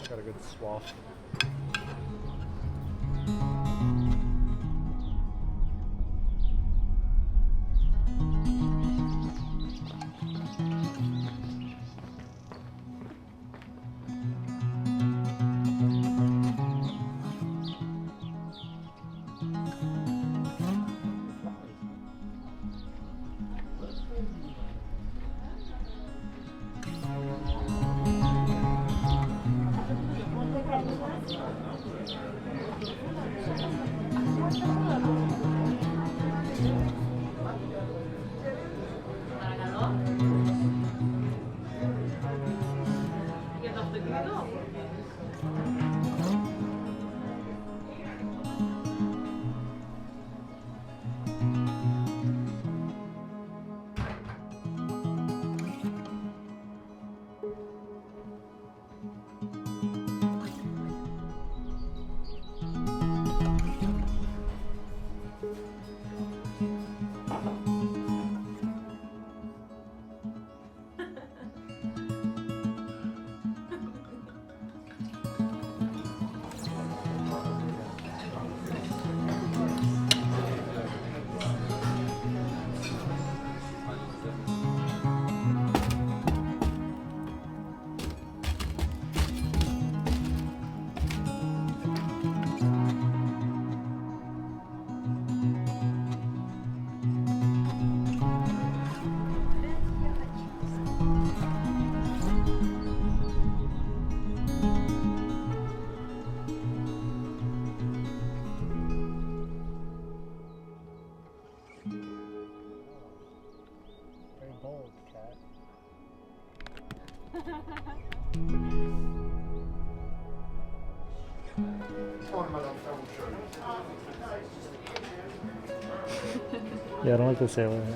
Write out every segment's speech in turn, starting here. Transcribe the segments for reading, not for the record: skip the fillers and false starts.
Got a good swath. Yeah, I don't like the sailor hat.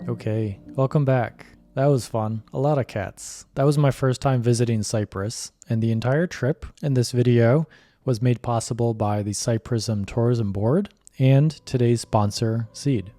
Okay, welcome back. That was fun. A lot of cats. That was my first time visiting Cyprus, and the entire trip in this video was made possible by the Cyprus Tourism Board and today's sponsor, Seed.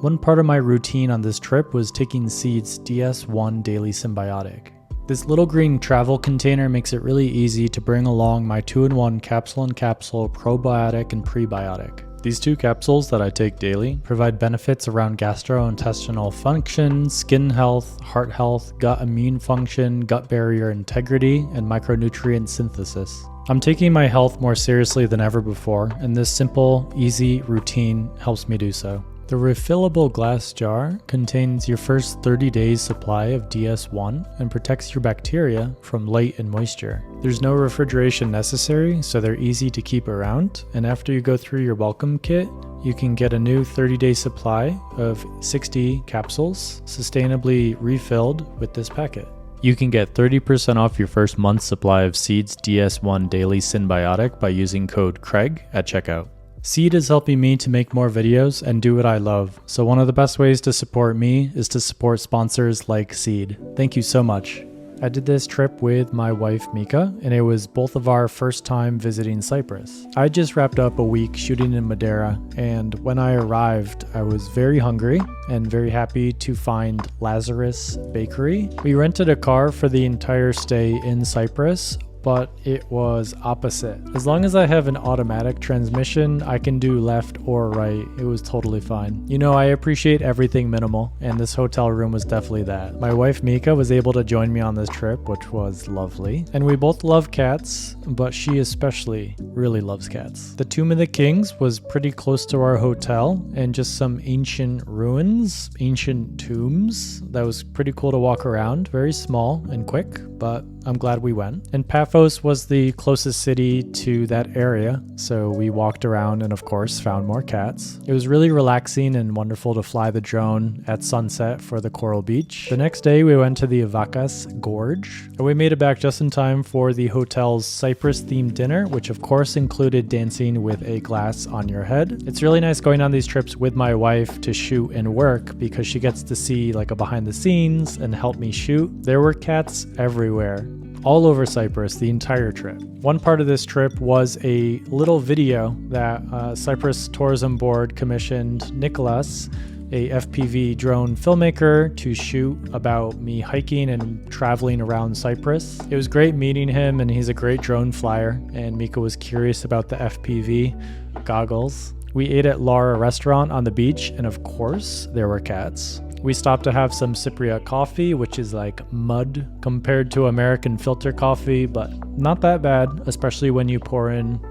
One part of my routine on this trip was taking Seed's DS1 Daily Symbiotic. This little green travel container makes it really easy to bring along my 2-in-1 capsule probiotic and prebiotic. These 2 capsules that I take daily provide benefits around gastrointestinal function, skin health, heart health, gut immune function, gut barrier integrity, and micronutrient synthesis. I'm taking my health more seriously than ever before, and this simple, easy routine helps me do so. The refillable glass jar contains your first 30 days supply of DS1 and protects your bacteria from light and moisture. There's no refrigeration necessary, so they're easy to keep around, and after you go through your welcome kit, you can get a new 30-day supply of 60 capsules, sustainably refilled with this packet. You can get 30% off your first month's supply of Seed's DS1 Daily Symbiotic by using code Craig at checkout. Seed is helping me to make more videos and do what I love, so one of the best ways to support me is to support sponsors like Seed. Thank you so much. I did this trip with my wife Mika, and it was both of our first time visiting Cyprus. I just wrapped up a week shooting in Madeira, and when I arrived, I was very hungry and very happy to find Lazaris Bakery. We rented a car for the entire stay in Cyprus, but it was opposite. As long as I have an automatic transmission, I can do left or right. It was totally fine. You know, I appreciate everything minimal, and this hotel room was definitely that. My wife Mika was able to join me on this trip, which was lovely. And we both love cats, but she especially really loves cats. The Tomb of the Kings was pretty close to our hotel, and just some ancient ruins, ancient tombs. That was pretty cool to walk around. Very small and quick, but I'm glad we went. And Paphos was the closest city to that area, so we walked around and of course found more cats. It was really relaxing and wonderful to fly the drone at sunset for the coral beach. The next day we went to the Avakas Gorge, and we made it back just in time for the hotel's Cyprus themed dinner, which of course included dancing with a glass on your head. It's really nice going on these trips with my wife to shoot and work because she gets to see like a behind the scenes and help me shoot. There were cats everywhere, all over Cyprus the entire trip. One part of this trip was a little video that Cyprus Tourism Board commissioned Nicholas, a FPV drone filmmaker, to shoot about me hiking and traveling around Cyprus. It was great meeting him, and he's a great drone flyer, and Mika was curious about the FPV goggles. We ate at Lara restaurant on the beach, and of course there were cats. We stopped to have some Cypriot coffee, which is like mud compared to American filter coffee, but not that bad, especially when you pour in,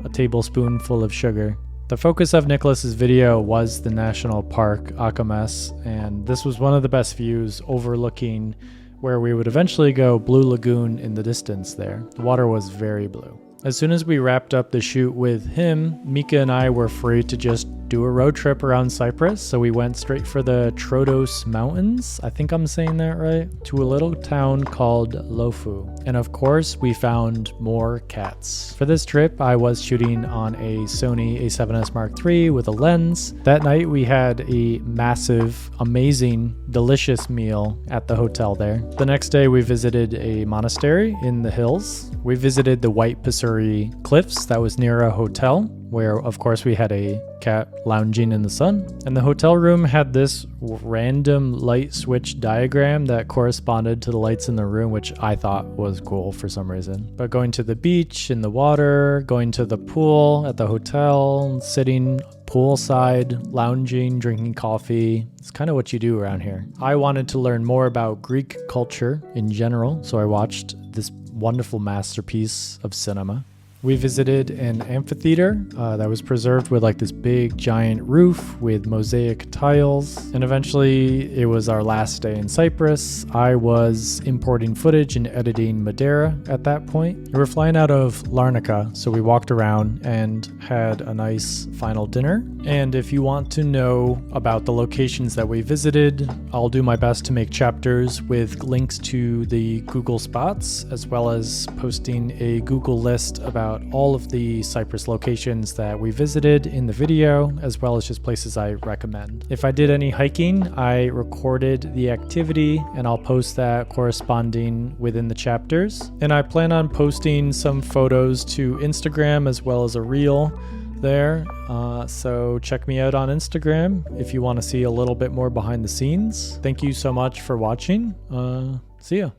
a tablespoonful of sugar. The focus of Nicholas's video was the national park, Akis, and this was one of the best views overlooking where we would eventually go, Blue Lagoon in the distance there. The water was very blue. As soon as we wrapped up the shoot with him, Mika and I were free to just do a road trip around Cyprus, so we went straight for the Trooditissa Mountains, I think I'm saying that right, to a little town called Lofou. And of course, we found more cats. For this trip, I was shooting on a Sony a7S Mark III with a lens. That night, we had a massive, amazing, delicious meal at the hotel there. The next day, we visited a monastery in the hills. We visited the White Pissouri cliffs that was near a hotel, where of course we had a cat lounging in the sun. And the hotel room had this random light switch diagram that corresponded to the lights in the room, which I thought was cool for some reason. But going to the beach, in the water, going to the pool at the hotel, sitting poolside, lounging, drinking coffee. It's kind of what you do around here. I wanted to learn more about Greek culture in general, so I watched this wonderful masterpiece of cinema. We visited an amphitheater that was preserved with like this big giant roof with mosaic tiles. And eventually it was our last day in Cyprus. I was importing footage and editing Madeira at that point. We were flying out of Larnaca, so we walked around and had a nice final dinner. And if you want to know about the locations that we visited, I'll do my best to make chapters with links to the Google spots, as well as posting a Google list about all of the Cyprus locations that we visited in the video, as well as just places I recommend. If I did any hiking, I recorded the activity and I'll post that corresponding within the chapters. And I plan on posting some photos to Instagram as well as a reel there. So check me out on Instagram if you want to see a little bit more behind the scenes. Thank you so much for watching. See ya.